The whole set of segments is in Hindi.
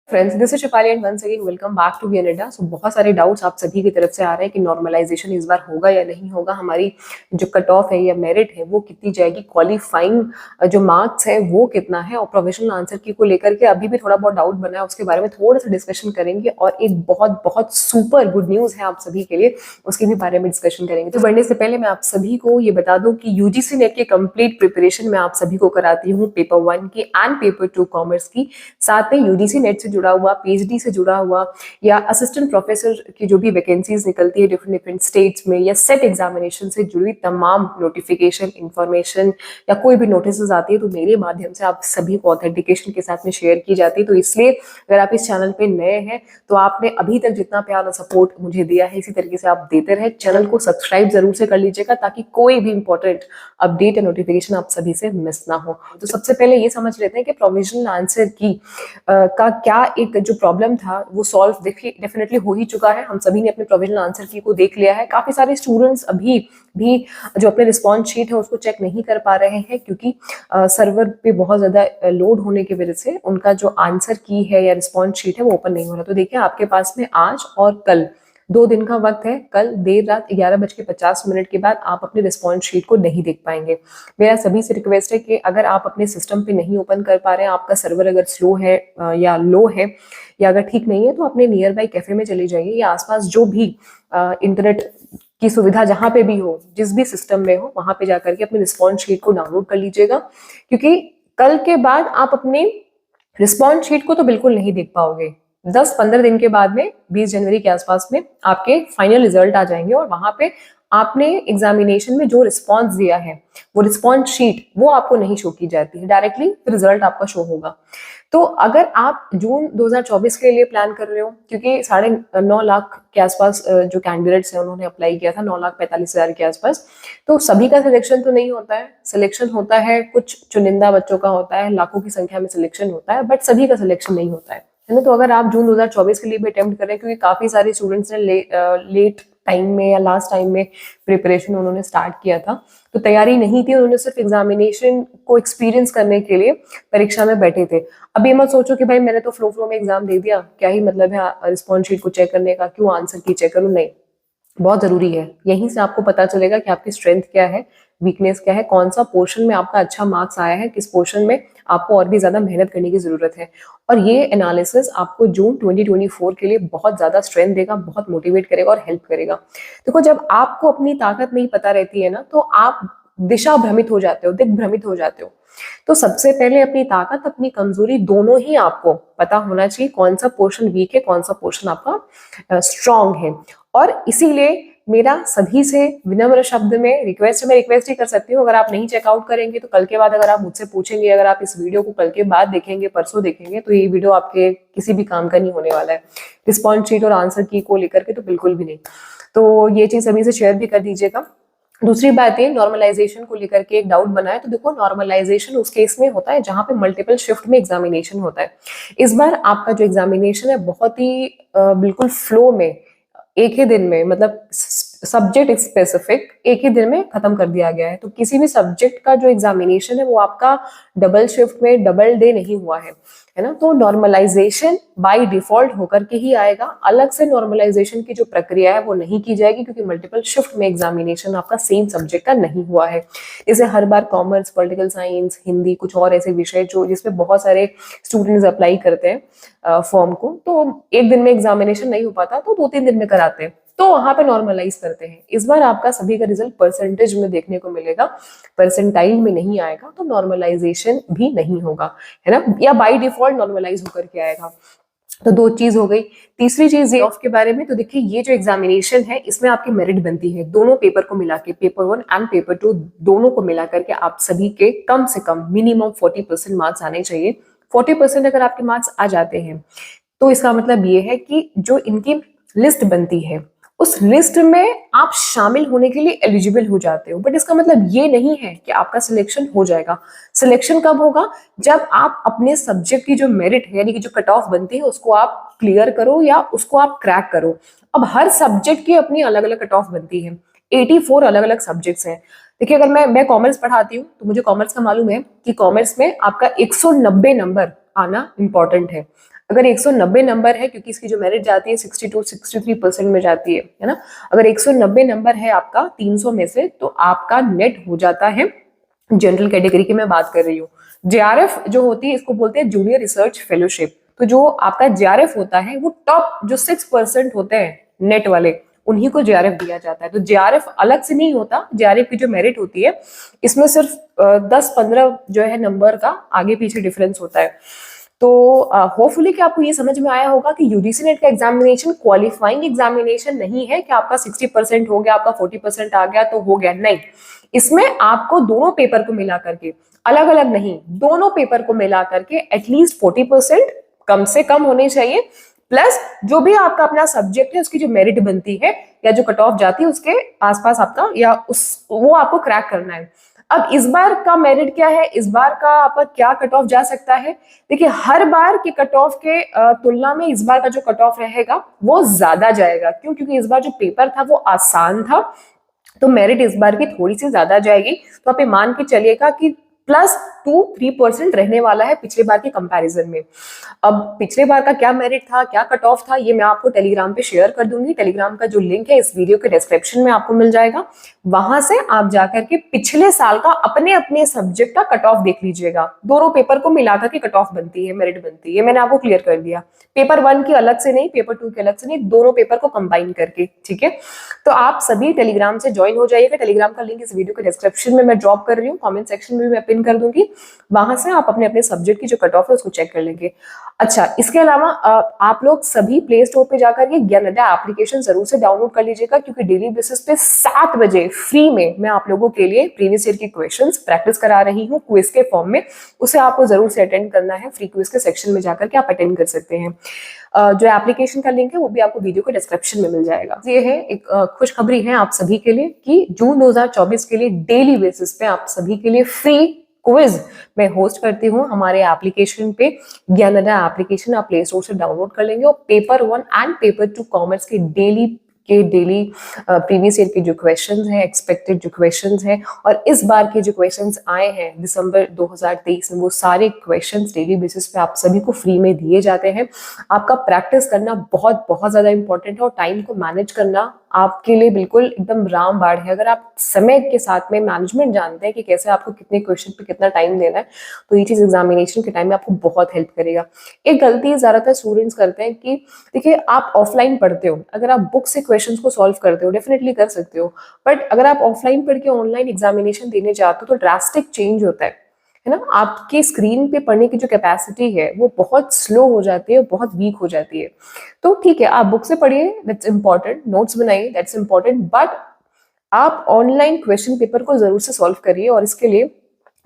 Friends, this is Shifali and once again welcome back to we Adda. So बहुत सारे डाउट्स आप सभी की तरफ से आ रहे हैं कि नॉर्मलाइजेशन इस बार होगा या नहीं होगा, हमारी जो कट ऑफ है या मेरिट है वो कितनी जाएगी, क्वालिफाइंग जो मार्क्स है वो कितना है, और प्रोविजनल आंसर की को लेकर के अभी भी थोड़ा बहुत डाउट बना है, उसके बारे में थोड़ा सा डिस्कशन करेंगे। और एक बहुत बहुत सुपर गुड न्यूज़ है आप सभी के लिए, उसके भी बारे में डिस्कशन करेंगे। तो बढ़ने से पहले मैं आप सभी को ये बता दूं कि यूजीसी नेट के कंप्लीट प्रिपरेशन मैं आप सभी को कराती हूँ, पेपर 1 की एंड पेपर 2 कॉमर्स की। साथ में यूजीसी नेट से जुड़ा हुआ, पीएचडी से जुड़ा हुआ, या असिस्टेंट प्रोफेसर की जो भी वैकेंसीज निकलती है डिफरेंट डिफरेंट स्टेट्स में, या सेट एग्जामिनेशन से जुड़ी तमाम नोटिफिकेशन, इंफॉर्मेशन या कोई भी नोटिस आती है तो मेरे माध्यम से आप सभी को ऑथेंटिकेशन के साथ में शेयर की जाती है। तो इसलिए अगर आप इस चैनल पे नए हैं तो आपने अभी तक जितना प्यार और सपोर्ट मुझे दिया है इसी तरीके से आप देते रहे। चैनल को सब्सक्राइब जरूर से कर लीजिएगा ताकि कोई भी इंपॉर्टेंट अपडेट या नोटिफिकेशन आप सभी से मिस ना हो। तो सबसे पहले ये समझ लेते हैं कि प्रोविजनल आंसर की का क्या एक जो प्रॉब्लम था वो सॉल्व देखिए डेफिनेटली हो ही चुका है। हम सभी ने अपने प्रोविजनल आंसर की को देख लिया है। काफी सारे स्टूडेंट्स अभी भी जो अपने रिस्पॉन्स शीट है उसको चेक नहीं कर पा रहे हैं क्योंकि सर्वर पे बहुत ज्यादा लोड होने की वजह से उनका जो आंसर की है या रिस्पॉन्स शीट है वो ओपन नहीं हो रहा। तो देखिए आपके पास में आज और कल 2 दिन का वक्त है। कल देर रात 11:50 के बाद आप अपने रिस्पॉन्स शीट को नहीं देख पाएंगे। मेरा सभी से रिक्वेस्ट है कि अगर आप अपने सिस्टम पे नहीं ओपन कर पा रहे हैं, आपका सर्वर अगर स्लो है या लो है या अगर ठीक नहीं है, तो अपने नियर बाई कैफे में चले जाइए या आसपास जो भी इंटरनेट की सुविधा जहां पे भी हो, जिस भी सिस्टम में हो, वहां पे जाकर के अपनी रिस्पॉन्स शीट को डाउनलोड कर लीजिएगा। क्योंकि कल के बाद आप अपनी रिस्पॉन्स शीट को तो बिल्कुल नहीं देख पाओगे। 10-15 दिन के बाद में 20 जनवरी के आसपास में आपके फाइनल रिजल्ट आ जाएंगे और वहां पे आपने एग्जामिनेशन में जो रिस्पॉन्स दिया है वो रिस्पॉन्स शीट वो आपको नहीं शो की जाती है, डायरेक्टली रिजल्ट आपका शो होगा। तो अगर आप जून 2024 के लिए प्लान कर रहे हो, क्योंकि 9.5 लाख के आसपास जो कैंडिडेट्स हैं उन्होंने अप्लाई किया था, 9,45,000 के आसपास, तो सभी का सिलेक्शन तो नहीं होता है। सिलेक्शन होता है कुछ चुनिंदा बच्चों का होता है, लाखों की संख्या में सिलेक्शन होता है, बट सभी का सिलेक्शन नहीं होता है ना। तो अगर आप जून 2024 के लिए भी अटेम्प्ट करें, क्योंकि काफी सारे स्टूडेंट्स ने लेट टाइम में या लास्ट टाइम में प्रिपरेशन उन्होंने स्टार्ट किया था, तो तैयारी नहीं थी, उन्होंने सिर्फ एग्जामिनेशन को एक्सपीरियंस करने के लिए परीक्षा में बैठे थे। अब ये मत सोचो कि भाई मैंने तो फ्लो में एग्जाम दे दिया, क्या ही मतलब है रिस्पॉन्स शीट को चेक करने का, क्यों आंसर की चेक करूं। नहीं, बहुत जरूरी है। यहीं से आपको पता चलेगा कि आपकी स्ट्रेंथ क्या है, वीकनेस क्या है, कौन सा पोर्शन में आपका अच्छा मार्क्स आया है, किस पोर्शन में आपको और भी ज्यादा मेहनत करने की जरूरत है। और ये एनालिसिस आपको जून 2024 के लिए बहुत ज्यादा स्ट्रेंथ देगा, बहुत मोटिवेट करेगा और हेल्प करेगा। देखो, जब आपको अपनी ताकत नहीं पता रहती है ना, तो आप दिशा भ्रमित हो जाते हो, दिग्भ्रमित हो जाते हो। तो सबसे पहले अपनी ताकत, अपनी कमजोरी दोनों ही आपको पता होना चाहिए, कौन सा पोर्शन वीक है, कौन सा पोर्शन आपका स्ट्रांग है। और इसीलिए मेरा सभी से विनम्र शब्द में रिक्वेस्ट है, मैं रिक्वेस्ट ही कर सकती हूँ, अगर आप नहीं चेकआउट करेंगे तो कल के बाद अगर आप मुझसे पूछेंगे, अगर आप इस वीडियो को कल के बाद देखेंगे, परसों देखेंगे, तो ये वीडियो आपके किसी भी काम का नहीं होने वाला है। रिस्पॉन्स शीट और आंसर की को लेकर के तो बिल्कुल भी नहीं। तो ये चीज सभी से शेयर भी कर दीजिएगा। दूसरी बात ये, नॉर्मलाइजेशन को लेकर के एक डाउट बना है। तो देखो, नॉर्मलाइजेशन उस केस में होता है जहां पे मल्टीपल शिफ्ट में एग्जामिनेशन होता है। इस बार आपका जो एग्जामिनेशन है बहुत ही बिल्कुल फ्लो में, एक ही दिन में, मतलब सब्जेक्ट स्पेसिफिक एक ही दिन में खत्म कर दिया गया है। तो किसी भी सब्जेक्ट का जो एग्जामिनेशन है वो आपका डबल शिफ्ट में, डबल डे नहीं हुआ है ना। तो नॉर्मलाइजेशन बाय डिफॉल्ट होकर के ही आएगा। अलग से नॉर्मलाइजेशन की जो प्रक्रिया है वो नहीं की जाएगी, क्योंकि मल्टीपल शिफ्ट में एग्जामिनेशन आपका सेम सब्जेक्ट का नहीं हुआ है। जैसे हर बार कॉमर्स, पॉलिटिकल साइंस, हिंदी, कुछ और ऐसे विषय जो जिसमें बहुत सारे स्टूडेंट्स अप्लाई करते हैं फॉर्म को, तो एक दिन में एग्जामिनेशन नहीं हो पाता तो 2-3 दिन में कराते हैं, तो वहां पे नॉर्मलाइज करते हैं। इस बार आपका सभी का रिजल्ट परसेंटेज में देखने को मिलेगा, परसेंटाइल में नहीं आएगा, तो नॉर्मलाइजेशन भी नहीं होगा, है ना, या बाय डिफॉल्ट नॉर्मलाइज होकर के आएगा। तो 2 चीज हो गई। तीसरी चीज ये ऑफ के बारे में, तो देखिए ये जो एग्जामिनेशन है इसमें आपकी मेरिट बनती है। दोनों पेपर को मिला के, पेपर 1 एंड पेपर 2 दोनों को मिला करके आप सभी के कम से कम मिनिमम 40% मार्क्स आने चाहिए। 40% अगर आपके मार्क्स आ जाते हैं तो इसका मतलब ये है कि जो इनकी लिस्ट बनती है उस लिस्ट में आप शामिल होने के लिए एलिजिबल हो जाते हो। बट इसका मतलब ये नहीं है कि आपका सिलेक्शन हो जाएगा। सिलेक्शन कब होगा? जब आप अपने सब्जेक्ट की जो मेरिट है, यानी कि जो कट ऑफ बनती है, उसको आप क्लियर करो या उसको आप क्रैक करो। अब हर सब्जेक्ट की अपनी अलग अलग कट ऑफ बनती है। 84 अलग अलग सब्जेक्ट्स हैं। देखिए, अगर मैं कॉमर्स पढ़ाती हूँ तो मुझे कॉमर्स का मालूम है कि कॉमर्स में आपका 190 नंबर आना इंपॉर्टेंट है। अगर 190 नंबर है, क्योंकि इसकी जो मेरिट जाती है 62-63% में जाती है ना, अगर 190 नंबर है आपका 300 में से, तो आपका नेट हो जाता है, जनरल कैटेगरी की मैं बात कर रही हूँ। जेआरएफ जो होती है इसको बोलते हैं जूनियर रिसर्च फेलोशिप। तो जो आपका जेआरएफ होता है वो टॉप जो 6% होते हैं नेट वाले, उन्हीं को जेआरएफ दिया जाता है। तो जेआरएफ अलग से नहीं होता, जेआरएफ की जो मेरिट होती है इसमें सिर्फ 10-15 जो है नंबर का आगे पीछे डिफरेंस होता है। तो होपफुली कि आपको ये समझ में आया होगा कि यूजीसी नेट का एग्जामिनेशन क्वालिफाइंग एग्जामिनेशन नहीं है कि आपका 60% हो गया, आपका 40% आ गया तो हो गया, नहीं। इसमें आपको दोनों पेपर को मिला करके, अलग अलग नहीं, दोनों पेपर को मिला करके एटलीस्ट 40% कम से कम होने चाहिए, प्लस जो भी आपका अपना सब्जेक्ट है उसकी जो मेरिट बनती है या जो कट ऑफ जाती है उसके आसपास आपका या उस वो आपको क्रैक करना है। अब इस बार का मेरिट क्या है, इस बार का आपका क्या कट ऑफ जा सकता है? देखिए, हर बार के कट ऑफ के तुलना में इस बार का जो कट ऑफ रहेगा वो ज्यादा जाएगा। क्यों? क्योंकि इस बार जो पेपर था वो आसान था, तो मेरिट इस बार की थोड़ी सी ज्यादा जाएगी। तो आप ये मान के चलिएगा कि +2-3% रहने वाला है पिछले बार के कंपैरिजन में। अब पिछले बार का क्या मेरिट था, क्या कट ऑफ था, ये मैं आपको टेलीग्राम पे शेयर कर दूंगी। टेलीग्राम का जो लिंक है इस वीडियो के डिस्क्रिप्शन में आपको मिल जाएगा। वहां से आप जाकर के पिछले साल का अपने अपने सब्जेक्ट का कट ऑफ देख लीजिएगा। दोनों पेपर को मिलाकर के कट ऑफ बनती है, मेरिट बनती है। मैंने आपको क्लियर कर दिया, पेपर 1 की अलग से नहीं, पेपर 2 की अलग से नहीं, दोनों पेपर को कंबाइन करके, ठीक है। तो आप सभी टेलीग्राम से ज्वाइन हो जाइएगा। टेलीग्राम का लिंक इस वीडियो के डिस्क्रिप्शन में मैं ड्रॉप कर रही हूँ, कमेंट सेक्शन में भी मैं पिन कर दूंगी। वहां से आप अपने अपने सब्जेक्ट की जो कट ऑफ है उसको चेक कर लेंगे। अच्छा, इसके अलावा आप लोग सभी प्ले स्टोर पे जाकर के ज्ञानदा एप्लीकेशन जरूर से डाउनलोड कर लीजिएगा, क्योंकि डेली बेसिस पे 7 बजे फ्री में मैं आप लोगों के लिए प्रीवियस ईयर की क्वेश्चंस प्रैक्टिस करा रही हूँ क्विज के फॉर्म में। उसे आपको जरूर से अटेंड करना है। फ्री क्विज के सेक्शन में जाकर के आप अटेंड कर सकते हैं। जो एप्लीकेशन का लिंक है वो भी आपको वीडियो के डिस्क्रिप्शन में मिल जाएगा। ये है एक खुशखबरी है आप सभी के लिए कि जून 2024 के लिए डेली बेसिस पे आप सभी के लिए फ्री क्विज मैं होस्ट करती हूँ हमारे एप्लीकेशन पे। ज्ञानदा एप्लीकेशन आप प्ले स्टोर से डाउनलोड कर लेंगे और पेपर 1 एंड पेपर 2 कॉमर्स के डेली प्रीवियस ईयर के जो क्वेश्चंस हैं, एक्सपेक्टेड जो क्वेश्चंस हैं और इस बार के जो क्वेश्चंस आए हैं दिसंबर 2023 में, वो सारे क्वेश्चंस डेली बेसिस पे आप सभी को फ्री में दिए जाते हैं। आपका प्रैक्टिस करना बहुत बहुत ज्यादा इंपॉर्टेंट है और टाइम को मैनेज करना आपके लिए बिल्कुल एकदम रामबाण है। अगर आप समय के साथ में मैनेजमेंट जानते हैं कि कैसे आपको कितने क्वेश्चन पे कितना टाइम देना है, तो ये चीज एग्जामिनेशन के टाइम में आपको बहुत हेल्प करेगा। एक गलती ज्यादातर स्टूडेंट्स करते हैं कि देखिए, आप ऑफलाइन पढ़ते हो, अगर आप बुक से क्वेश्चंस को सॉल्व करते हो डेफिनेटली कर सकते हो, बट अगर आप ऑफलाइन पढ़ के ऑनलाइन एग्जामिनेशन देने जाते हो तो ड्रास्टिक चेंज होता है ना। आपकी स्क्रीन पे पढ़ने की जो कैपेसिटी है वो बहुत स्लो हो जाती है, बहुत वीक हो जाती है। तो ठीक है, आप बुक से पढ़िए, दैट्स इंपॉर्टेंट, नोट्स बनाइए, दैट्स इंपॉर्टेंट, बट आप ऑनलाइन क्वेश्चन पेपर को जरूर से सॉल्व करिए। और इसके लिए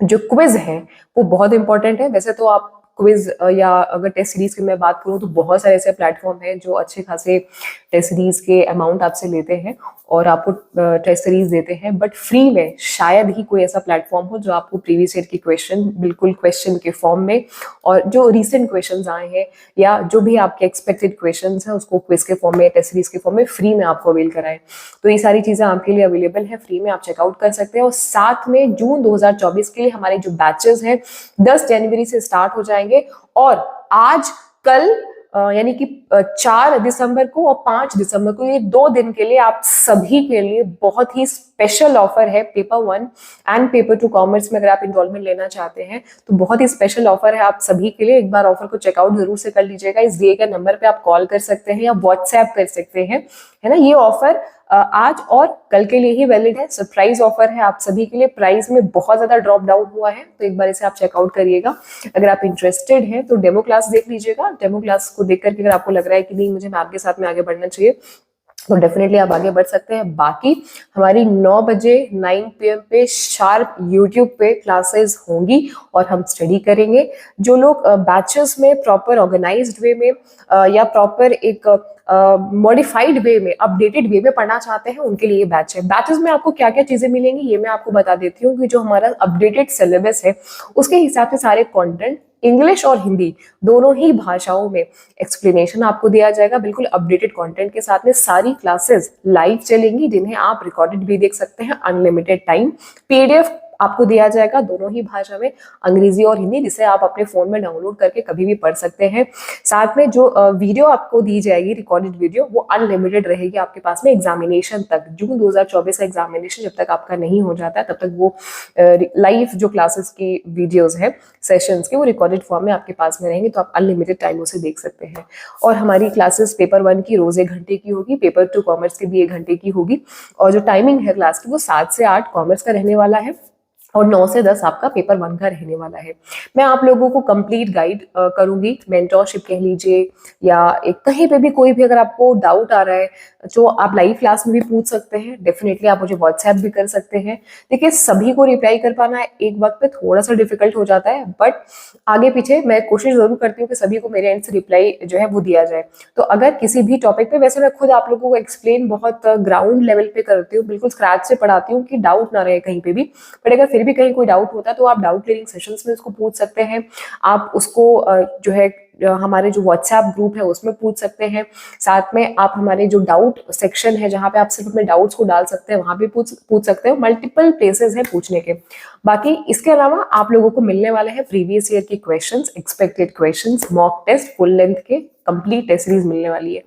जो क्विज है वो बहुत इंपॉर्टेंट है। वैसे तो आप क्विज या अगर टेस्ट सीरीज की मैं बात करूं तो बहुत सारे ऐसे प्लेटफॉर्म हैं जो अच्छे खासे टेस्ट सीरीज के अमाउंट आपसे लेते हैं और आपको टेस्ट सीरीज देते हैं, बट फ्री में शायद ही कोई ऐसा प्लेटफॉर्म हो जो आपको प्रीवियस ईयर की क्वेश्चन बिल्कुल क्वेश्चन के फॉर्म में और जो रिसेंट क्वेश्चन आए हैं या जो भी आपके एक्सपेक्टेड क्वेश्चन हैं उसको क्विज के फॉर्म में, टेस्ट सीरीज के फॉर्म में फ्री में आपको अवेल कराएं। तो ये सारी चीजें आपके लिए अवेलेबल है, फ्री में आप चेकआउट कर सकते हैं। और साथ में जून 2024 के लिए हमारे जो बैचेस हैं 10 जनवरी से स्टार्ट हो जाएंगे और आज कल यानी कि 4 दिसंबर को और 5 दिसंबर को, ये 2 दिन के लिए आप सभी के लिए बहुत ही स्पेशल ऑफर है। पेपर 1 एंड पेपर 2 कॉमर्स में अगर आप इनरोलमेंट लेना चाहते हैं तो बहुत ही स्पेशल ऑफर है आप सभी के लिए। एक बार ऑफर को चेकआउट जरूर से कर लीजिएगा। इस दिए गए नंबर पे आप कॉल कर सकते हैं या व्हाट्सएप कर सकते हैं, है ना। ये ऑफर आज और कल के लिए ही वैलिड है, सरप्राइज ऑफर है आप सभी के लिए। प्राइस में बहुत ज्यादा ड्रॉप डाउन हुआ है, तो एक बार इसे आप चेकआउट करिएगा। अगर आप इंटरेस्टेड हैं तो डेमो क्लास देख लीजिएगा। डेमो क्लास को देख करके अगर आपको लग रहा है कि नहीं मुझे मैम के साथ में आगे बढ़ना चाहिए तो डेफिनेटली आप आगे बढ़ सकते हैं। बाकी हमारी 9 बजे 9 PM पे शार्प यूट्यूब पे क्लासेस होंगी और हम स्टडी करेंगे। जो लोग बैचेस में प्रॉपर ऑर्गेनाइज्ड वे में या प्रॉपर एक मॉडिफाइड वे में, अपडेटेड वे में पढ़ना चाहते हैं उनके लिए बैच है। बैचेस में आपको क्या क्या चीजें मिलेंगी ये मैं आपको बता देती हूँ कि जो हमारा अपडेटेड सिलेबस है उसके हिसाब से सारे कंटेंट इंग्लिश और हिंदी दोनों ही भाषाओं में एक्सप्लेनेशन आपको दिया जाएगा, बिल्कुल अपडेटेड कंटेंट के साथ में। सारी क्लासेस लाइव चलेंगी जिन्हें आप रिकॉर्डेड भी देख सकते हैं, अनलिमिटेड टाइम। PDF आपको दिया जाएगा दोनों ही भाषा में, अंग्रेजी और हिंदी, जिसे आप अपने फोन में डाउनलोड करके कभी भी पढ़ सकते हैं। साथ में जो वीडियो आपको दी जाएगी, रिकॉर्डेड वीडियो, वो अनलिमिटेड रहेगी आपके पास में एग्जामिनेशन तक। जून 2024 का एग्जामिनेशन जब तक आपका नहीं हो जाता है तब तक वो लाइव जो क्लासेस की वीडियोस है सेशंस के, वो रिकॉर्डेड फॉर्म में आपके पास में रहेंगे, तो आप अनलिमिटेड टाइम उसे देख सकते हैं। और हमारी क्लासेस पेपर 1 की रोज 1 घंटे की होगी, पेपर 2 कॉमर्स की भी 1 घंटे की होगी, और जो टाइमिंग है क्लास की वो 7 से 8 कॉमर्स का रहने वाला है और 9 से 10 आपका पेपर 1 का रहने वाला है। मैं आप लोगों को कंप्लीट गाइड करूंगी, मेंटोरशिप कह लीजिए, या एक कहीं पे भी कोई भी अगर आपको डाउट आ रहा है जो आप लाइव क्लास में भी पूछ सकते हैं, डेफिनेटली आप मुझे व्हाट्सएप भी कर सकते हैं। देखिए सभी को रिप्लाई कर पाना एक वक्त पे थोड़ा सा डिफिकल्ट हो जाता है, बट आगे पीछे मैं कोशिश जरूर करती हूँ कि सभी को मेरे एंड से रिप्लाई जो है वो दिया जाए। तो अगर किसी भी टॉपिक पे, वैसे मैं खुद आप लोगों को एक्सप्लेन बहुत ग्राउंड लेवल पे करती हूँ, बिल्कुल स्क्रैच से पढ़ाती हूँ कि डाउट ना रहे कहीं पे भी, बट अगर फिर भी कहीं कोई डाउट होता है तो आप डाउट क्लियरिंग सेशंस में उसको पूछ सकते हैं। आप उसको जो है हमारे जो व्हाट्सएप ग्रुप है उसमें पूछ सकते हैं। साथ में आप हमारे जो डाउट सेक्शन है जहाँ पे आप सिर्फ अपने डाउट्स को डाल सकते हैं, वहां भी पूछ सकते हैं। मल्टीपल प्लेसेस हैं पूछने के। बाकी इसके अलावा आप लोगों को मिलने वाले हैं प्रीवियस ईयर के questions, expected questions, mock test, full length के कंप्लीट टेस्ट सीरीज मिलने वाली है।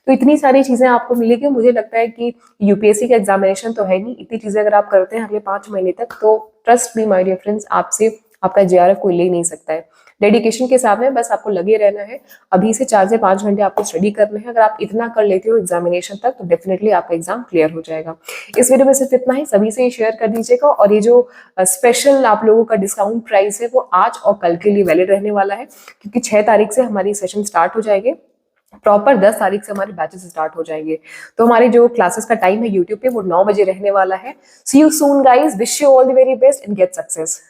तो इतनी सारी चीजें आपको मिलेगी। मुझे लगता है कि यूपीएससी का एग्जामिनेशन तो है नहीं, इतनी चीजें अगर आप करते हैं अगले 5 महीने तक, तो trust me my dear friends, आपसे आपका जेआरएफ कोई ले नहीं सकता है। डेडिकेशन के साथ में बस आपको लगे रहना है। अभी से 4 से 5 घंटे आपको स्टडी करने हैं। अगर आप इतना कर लेते हो एग्जामिनेशन तक तो डेफिनेटली आपका एग्जाम क्लियर हो जाएगा। इस वीडियो में सिर्फ इतना ही, सभी से शेयर कर दीजिएगा। और ये जो स्पेशल आप लोगों का डिस्काउंट प्राइस है वो आज और कल के लिए वैलिड रहने वाला है, क्योंकि 6 तारीख से हमारी सेशन स्टार्ट हो जाएंगे, प्रॉपर 10 तारीख से हमारे बैचेस स्टार्ट हो जाएंगे। तो हमारी जो क्लासेस का टाइम है यूट्यूब पे वो 9 बजे रहने वाला है। See you soon guys, wish you all the very best and get success.